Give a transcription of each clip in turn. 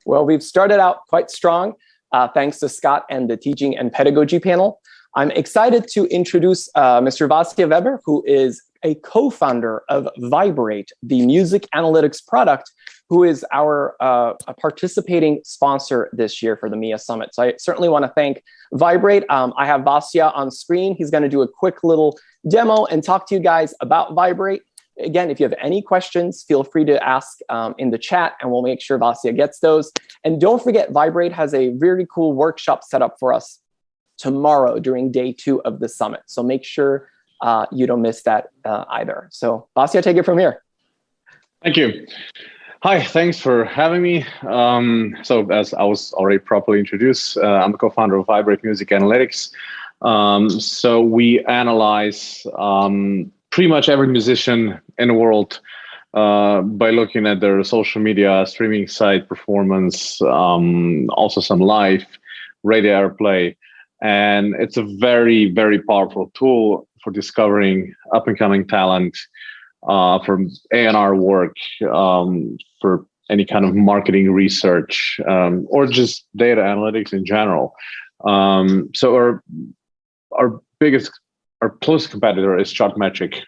Well, we've started out quite strong, thanks to Scott and the teaching and pedagogy panel. I'm excited to introduce Mr. Vasja Veber, who is a co-founder of Viberate, the music analytics product, who is our participating sponsor this year for the MEIEA Summit. So I certainly want to thank Viberate. I have Vasja on screen. He's going to do a quick little demo and talk to you guys about Viberate. Again, if you have any questions, feel free to ask in the chat, and we'll make sure Vasja gets those. And don't forget, Viberate has a really cool workshop set up for us tomorrow during day 2 of the summit. So make sure you don't miss that either. So Vasja, take it from here. Thank you. Hi, thanks for having me. So as I was already properly introduced, I'm the co-founder of Viberate Music Analytics. So we analyze pretty much every musician in the world by looking at their social media, streaming site performance, also some live radio airplay. And it's a very, very powerful tool for discovering up-and-coming talent, from A&R work, for any kind of marketing research, or just data analytics in general. So our closest competitor is Chartmetric,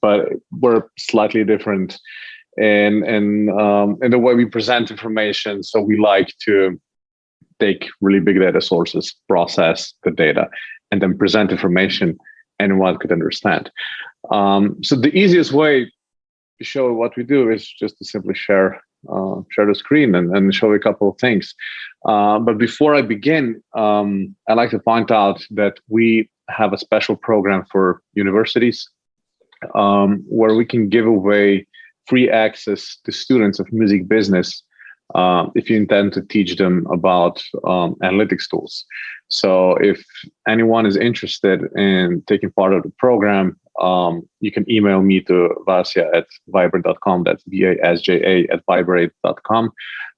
but we're slightly different in the way we present information. So we like to take really big data sources, process the data, and then present information anyone could understand. So the easiest way to show what we do is just to simply share the screen and show you a couple of things. But before I begin, I'd like to point out that we have a special program for universities where we can give away free access to students of music business if you intend to teach them about analytics tools. So if anyone is interested in taking part of the program, you can email me to vasja@viberate.com. That's VASJA@viberate.com,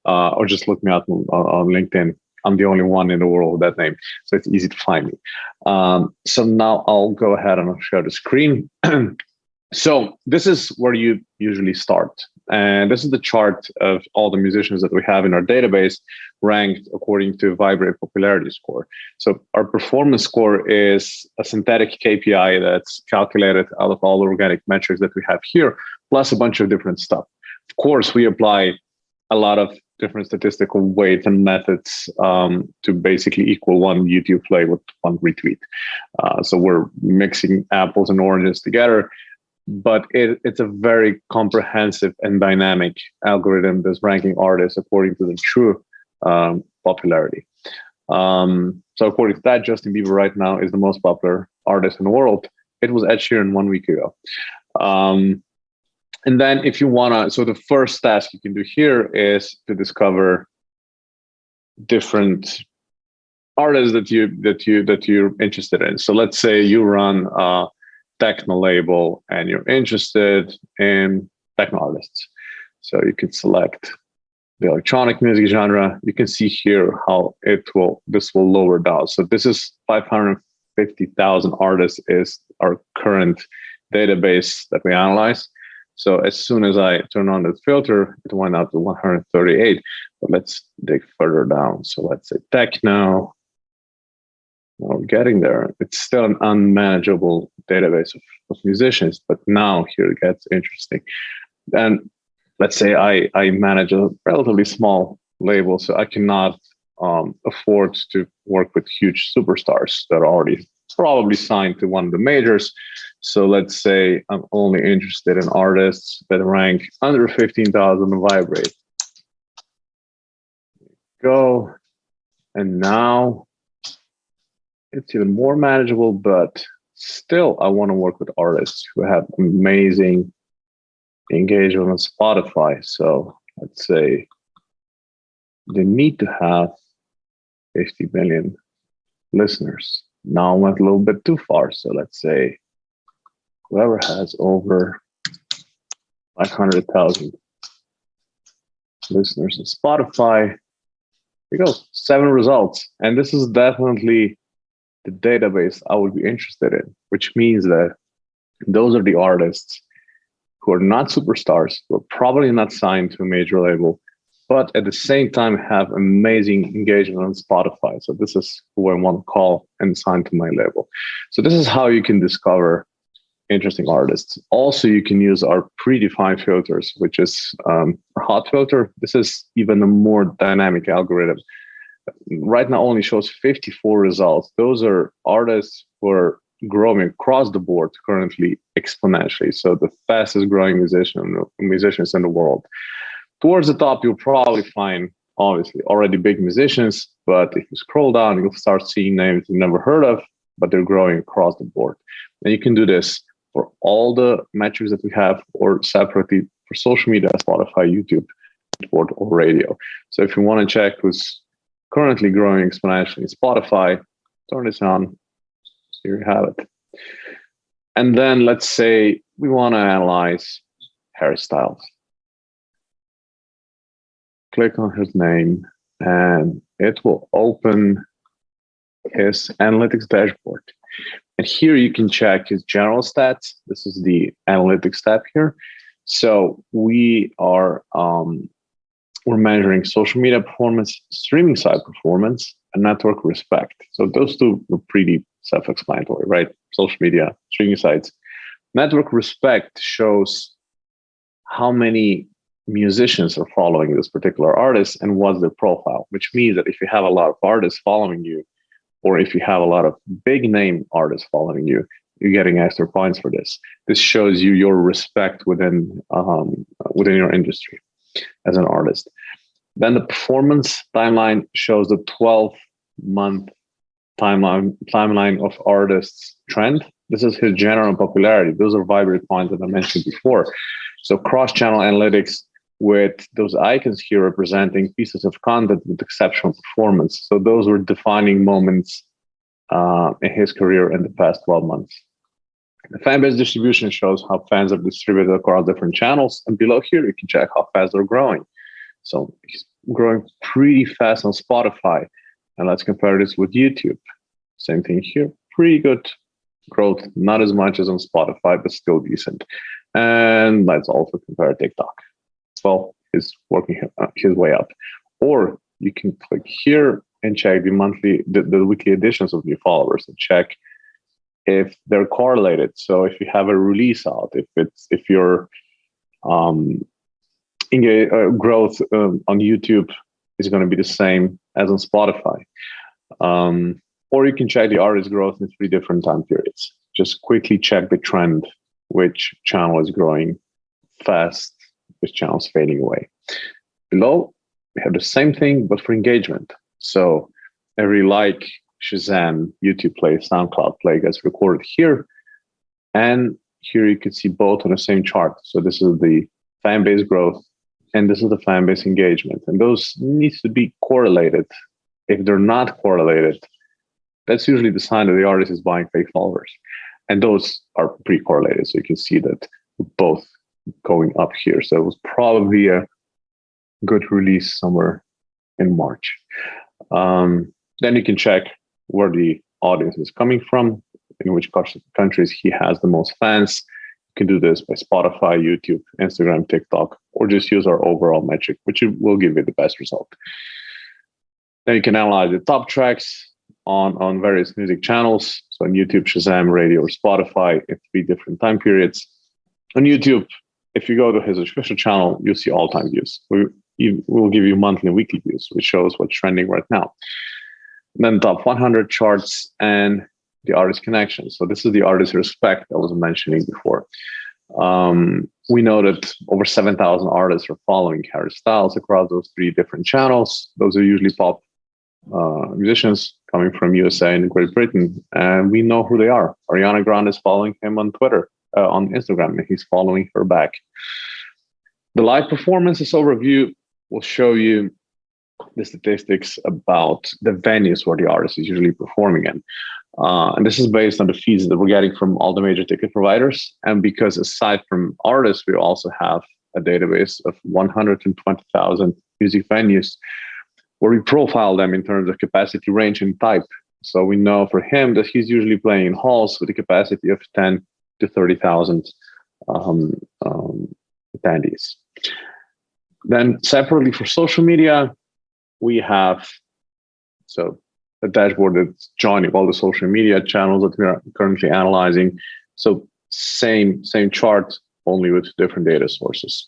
or just look me up on LinkedIn. I'm the only one in the world with that name, so it's easy to find me. So now I'll go ahead and I'll share the screen. So this is where you usually start. And this is the chart of all the musicians that we have in our database ranked according to Viberate popularity score. So our performance score is a synthetic KPI that's calculated out of all the organic metrics that we have here, plus a bunch of different stuff. Of course, we apply a lot of different statistical weights and methods to basically equal one YouTube play with one retweet. So we're mixing apples and oranges together. But it's a very comprehensive and dynamic algorithm that's ranking artists according to the true popularity. So according to that, Justin Bieber right now is the most popular artist in the world. It was Ed Sheeran 1 week ago. And then if you wanna, so the first task you can do here is to discover different artists that you're interested in. So let's say you run techno label and you're interested in techno artists. So you can select the electronic music genre. You can see here how this will lower down. So this is 550,000 artists is our current database that we analyze. So as soon as I turn on the filter, it went out to 138. But let's dig further down. So let's say techno. Well, getting there. It's still an unmanageable database of musicians, but now here it gets interesting. And let's say I manage a relatively small label, so I cannot afford to work with huge superstars that are already probably signed to one of the majors. So let's say I'm only interested in artists that rank under 15,000 on Viberate. Go. And now it's even more manageable, but still I want to work with artists who have amazing engagement on Spotify. So let's say they need to have 50 million listeners. Now I went a little bit too far. So let's say whoever has over 500,000 listeners on Spotify, here we go, 7 results. And this is definitely the database I would be interested in, which means that those are the artists who are not superstars, who are probably not signed to a major label, but at the same time have amazing engagement on Spotify. So this is who I want to call and sign to my label. So this is how you can discover interesting artists. Also, you can use our predefined filters, which is our hot filter. This is even a more dynamic algorithm. Right now only shows 54 results. Those are artists who are growing across the board currently exponentially. So the fastest growing musicians in the world. Towards the top, you'll probably find, obviously, already big musicians, but if you scroll down, you'll start seeing names you've never heard of, but they're growing across the board. And you can do this for all the metrics that we have, or separately for social media, Spotify, YouTube, or radio. So if you want to check who's currently growing exponentially, Spotify, turn this on. Here you have it. And then let's say we want to analyze Harry Styles. Click on his name and it will open his analytics dashboard. And here you can check his general stats. This is the analytics tab here. So we are we're measuring social media performance, streaming side performance, and network respect. So those two are pretty self-explanatory, right? Social media, streaming sites. Network respect shows how many musicians are following this particular artist and what's their profile, which means that if you have a lot of artists following you, or if you have a lot of big name artists following you, you're getting extra points for this. This shows you your respect within your industry as an artist. Then the performance timeline shows the 12-month timeline of artists trend. This is his general popularity. Those are Viberate points that I mentioned before. So cross-channel analytics with those icons here representing pieces of content with exceptional performance. So those were defining moments in his career in the past 12 months. The fan base distribution shows how fans are distributed across different channels. And below here, you can check how fast they're growing. So he's growing pretty fast on Spotify. And let's compare this with YouTube. Same thing here. Pretty good growth, not as much as on Spotify, but still decent. And let's also compare TikTok. Well, he's working his way up. Or you can click here and check the weekly additions of new followers and check if they're correlated. So if you have a release out, if your growth on YouTube is going to be the same as on Spotify. Or you can check the artist growth in 3 different time periods. Just quickly check the trend, which channel is growing fast, which channel is fading away. Below, we have the same thing, but for engagement. So every like, Shazam, YouTube play, SoundCloud play gets recorded here. And here you can see both on the same chart. So this is the fan base growth, and this is the fan base engagement. And those needs to be correlated. If they're not correlated, that's usually the sign that the artist is buying fake followers. And those are pre-correlated. So you can see that both going up here. So it was probably a good release somewhere in March. Then you can check where the audience is coming from, in which countries he has the most fans. You can do this by Spotify, YouTube, Instagram, TikTok, or just use our overall metric, which will give you the best result. Then you can analyze the top tracks on various music channels. So on YouTube, Shazam, radio, or Spotify in 3 different time periods. On YouTube, if you go to his official channel, you'll see all-time views. We'll give you monthly and weekly views, which shows what's trending right now. And then top 100 charts and the artist connection. So this is the artist respect I was mentioning before. We know that over 7,000 artists are following Harry Styles across those 3 different channels. Those are usually pop musicians coming from USA and Great Britain, and we know who they are. Ariana Grande is following him on Twitter, on Instagram, and he's following her back. The live performances overview will show you the statistics about the venues where the artist is usually performing in. And this is based on the feeds that we're getting from all the major ticket providers. And because aside from artists, we also have a database of 120,000 music venues where we profile them in terms of capacity, range, and type. So we know for him that he's usually playing in halls with a capacity of 10 to 30,000 attendees. Then separately for social media, we have a dashboard that's joining all the social media channels that we are currently analyzing. So same chart, only with different data sources.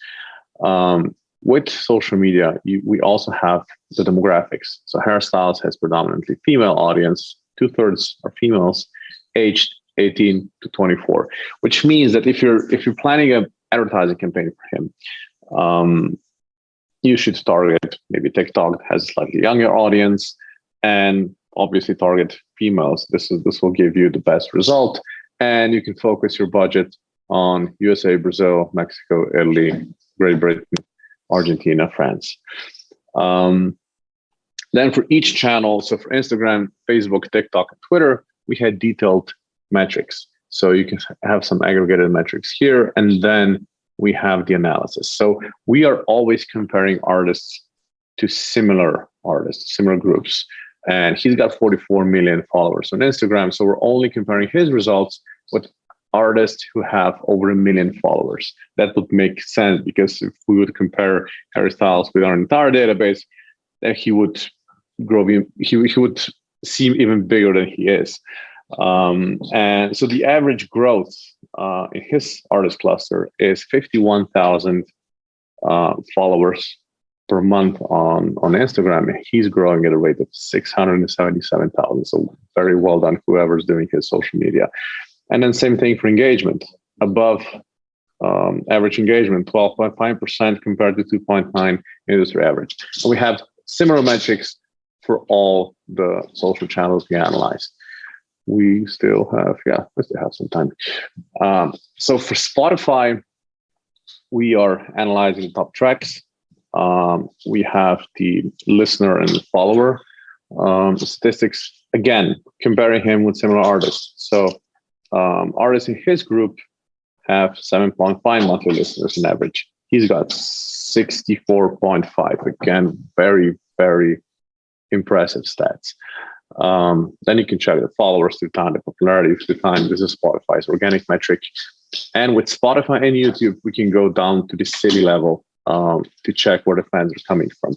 With social media, we also have the demographics. So hairstyles has predominantly female audience, 2/3 are females, aged 18 to 24, which means that if you're planning an advertising campaign for him, you should target maybe TikTok that has a slightly younger audience, and obviously target females. This will give you the best result, and you can focus your budget on USA, Brazil, Mexico, Italy, Great Britain, Argentina, France. Then for each channel, so for Instagram, Facebook, TikTok, and Twitter, we had detailed metrics. So you can have some aggregated metrics here, and then we have the analysis. So we are always comparing artists to similar artists, similar groups. And he's got 44 million followers on Instagram. So we're only comparing his results with artists who have over 1 million followers. That would make sense, because if we would compare Harry Styles with our entire database, then he would grow. He would seem even bigger than he is. And so the average growth in his artist cluster is 51,000 followers per month on Instagram. He's growing at a rate of 677,000. So very well done, whoever's doing his social media. And then same thing for engagement, above average engagement, 12.5% compared to 2.9 industry average. And we have similar metrics for all the social channels we analyzed. We still have some time. So for Spotify, we are analyzing the top tracks. We have the listener and the follower statistics, again, comparing him with similar artists. So artists in his group have 7.5 monthly listeners on average. He's got 64.5. Again, very, very impressive stats. Then you can check the followers through time, the popularity through time. This is Spotify's organic metric. And with Spotify and YouTube, we can go down to the city level to check where the fans are coming from.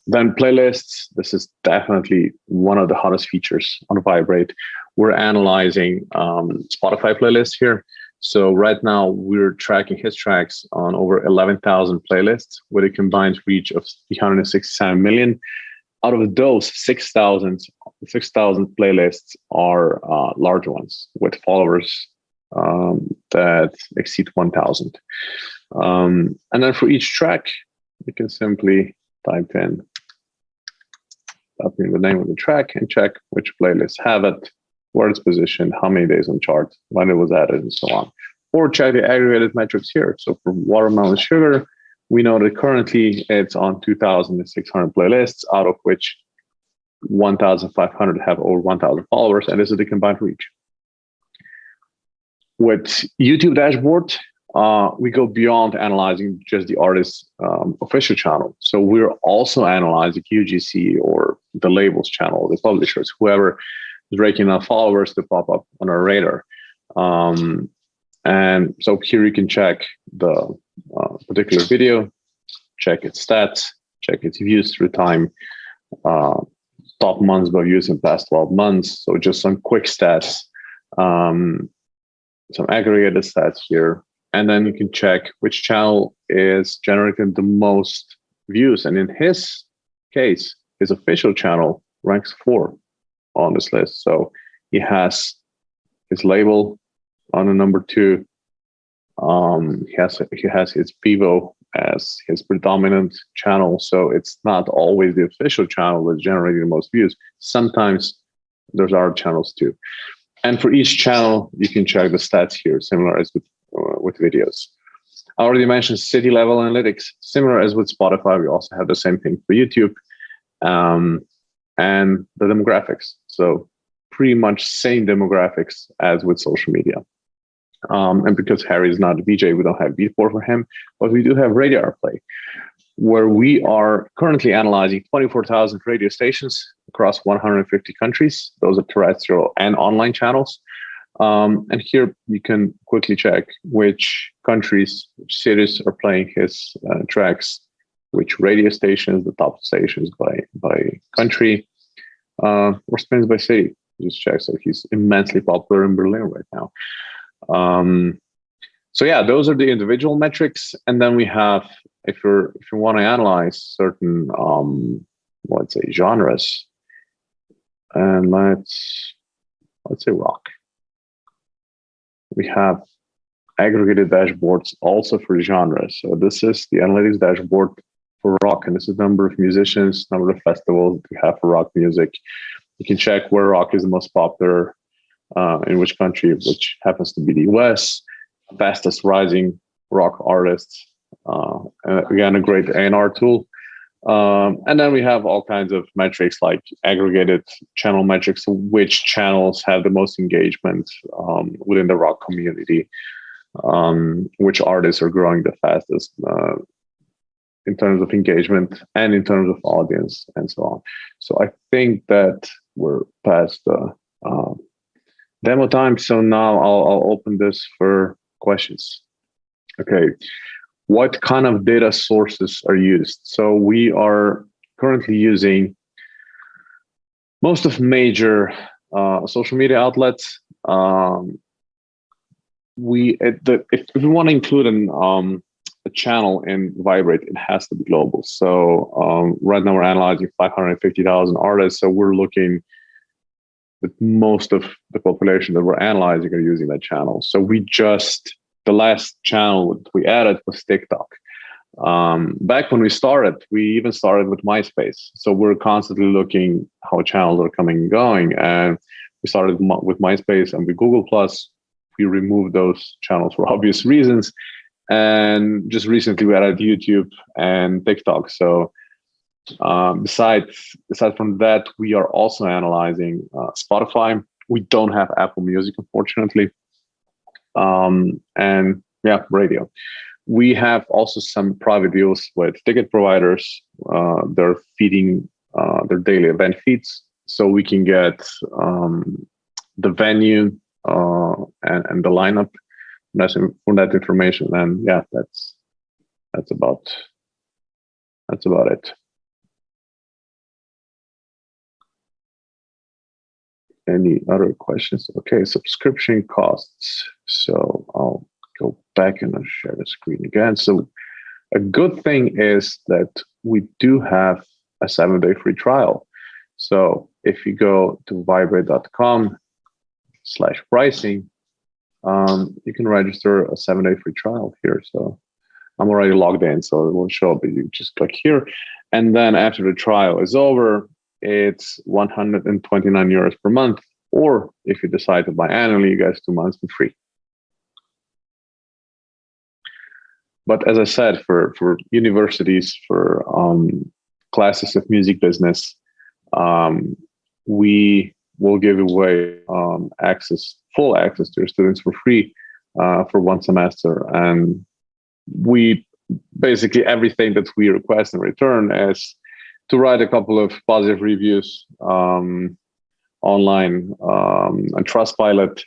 Then playlists. This is definitely one of the hottest features on Viberate. We're analyzing Spotify playlists here. So right now we're tracking his tracks on over 11,000 playlists with a combined reach of 367 million. Out of those, 6,000 playlists are large ones with followers that exceed 1,000. And then for each track, you can simply type in the name of the track and check which playlists have it, where it's positioned, how many days on chart, when it was added, and so on. Or check the aggregated metrics here. So for Watermelon Sugar, we know that currently it's on 2,600 playlists, out of which 1,500 have over 1,000 followers, and this is the combined reach. With YouTube dashboard, we go beyond analyzing just the artist's official channel. So we're also analyzing UGC or the labels channel, the publishers, whoever is raking enough followers to pop up on our radar. And so here you can check the particular video, check its stats, check its views through time, top months by views in past 12 months. So just some quick stats, some aggregated stats here. And then you can check which channel is generating the most views. And in his case, his official channel ranks 4 on this list. So he has his label on the number 2. He has his Vivo as his predominant channel. So it's not always the official channel that's generating the most views. Sometimes there's other channels too. And for each channel, you can check the stats here, similar as with videos. I already mentioned city level analytics, similar as with Spotify. We also have the same thing for YouTube, and the demographics. So pretty much same demographics as with social media. And because Harry is not a DJ, we don't have Beatport for him, but we do have radio airplay, where we are currently analyzing 24,000 radio stations across 150 countries. Those are terrestrial and online channels. And here you can quickly check which countries, which cities are playing his tracks, which radio stations, the top stations by country, or spins by city. Just check. So he's immensely popular in Berlin right now. So yeah, those are the individual metrics, and then we have, if you want to analyze certain let's say genres, and let's say rock. We have aggregated dashboards also for genres. So this is the analytics dashboard for rock, and this is the number of musicians, number of festivals that we have for rock music. You can check where rock is the most popular, in which country, which happens to be the US, fastest rising rock artists. Again, a great A&R tool. And then we have all kinds of metrics like aggregated channel metrics, which channels have the most engagement within the rock community, which artists are growing the fastest in terms of engagement and in terms of audience and so on. So I think that we're past the demo time. So now I'll open this for questions. Okay. What kind of data sources are used? So we are currently using most of major social media outlets. If we want to include a channel in Viberate, it has to be global. So right now we're analyzing 550,000 artists. So we're looking at most of the population that we're analyzing are using that channel. So the last channel that we added was TikTok. Back when we started, we even started with MySpace. So we're constantly looking how channels are coming and going. And we started with MySpace and with Google+. We removed those channels for obvious reasons. And just recently we added YouTube and TikTok. So aside from that, we are also analyzing Spotify. We don't have Apple Music, unfortunately. And yeah, radio. We have also some private deals with ticket providers. They're feeding their daily event feeds, so we can get the venue and the lineup from that information. And yeah, that's about it. Any other questions? Okay, subscription costs. So I'll go back and I'll share the screen again. So a good thing is that we do have a 7-day free trial. So if you go to viberate.com/pricing, you can register a 7-day free trial here. So I'm already logged in, so it will show up. You just click here. And then after the trial is over, it's 129 euros per month, or if you decide to buy annually, you guys 2 months for free. But as I said, for universities, for classes of music business, we will give away full access to your students for free for 1 semester. And we basically, everything that we request in return is to write a couple of positive reviews online on Trustpilot,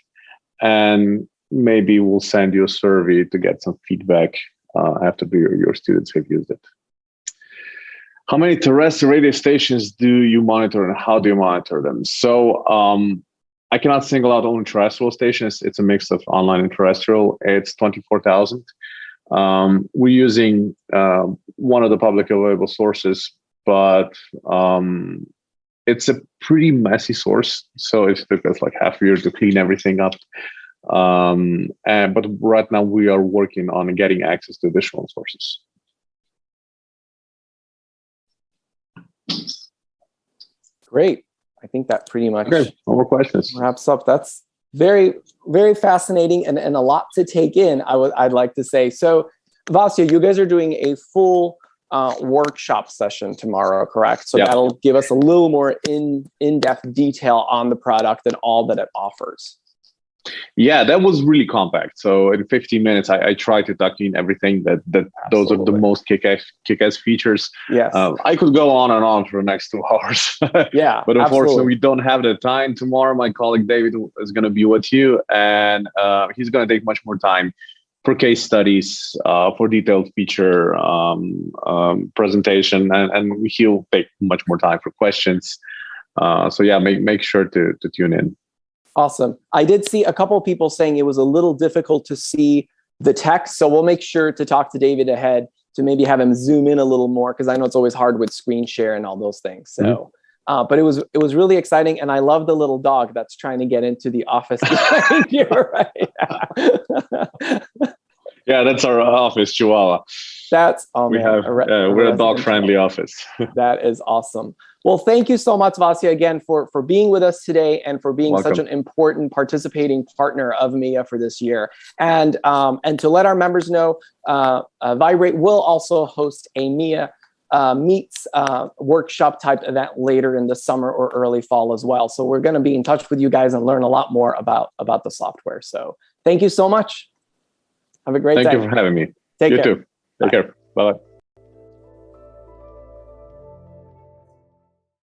and maybe we'll send you a survey to get some feedback after your students have used it. How many terrestrial radio stations do you monitor, and how do you monitor them? So I cannot single out only terrestrial stations. It's a mix of online and terrestrial. It's 24,000. We're using one of the public available sources, but it's a pretty messy source. So it took us like half a year to clean everything up. But right now we are working on getting access to additional sources. Great. I think that pretty much no more questions. Wraps up. That's very, very fascinating and a lot to take in, I'd like to say. So Vasja, you guys are doing a full workshop session tomorrow, correct? So that'll give us a little more in-depth detail on the product and all that it offers. Yeah, that was really compact. So in 15 minutes, I tried to tuck in everything that those are the most kick-ass features. Yes. I could go on and on for the next 2 hours. Yeah, but unfortunately, absolutely. we don't have the time. Tomorrow, my colleague David is going to be with you, and he's going to take much more time for case studies, for detailed feature presentation, and he'll take much more time for questions. So yeah, make sure to tune in. Awesome. I did see a couple of people saying it was a little difficult to see the text. So we'll make sure to talk to David ahead to maybe have him zoom in a little more, because I know it's always hard with screen share and all those things. So, but it was really exciting. And I love the little dog that's trying to get into the office behind you, right? Yeah, that's our office, Chihuahua. That's we're a dog-friendly office. That is awesome. Well, thank you so much, Vasja, again for being with us today and for being such an important participating partner of MEIEA for this year. And to let our members know, Viberate will also host a MEIEA Meets workshop type event later in the summer or early fall as well. So we're going to be in touch with you guys and learn a lot more about the software. So thank you so much. Have a great day. Thank you for having me. Take care. You too. Take care. Bye-bye.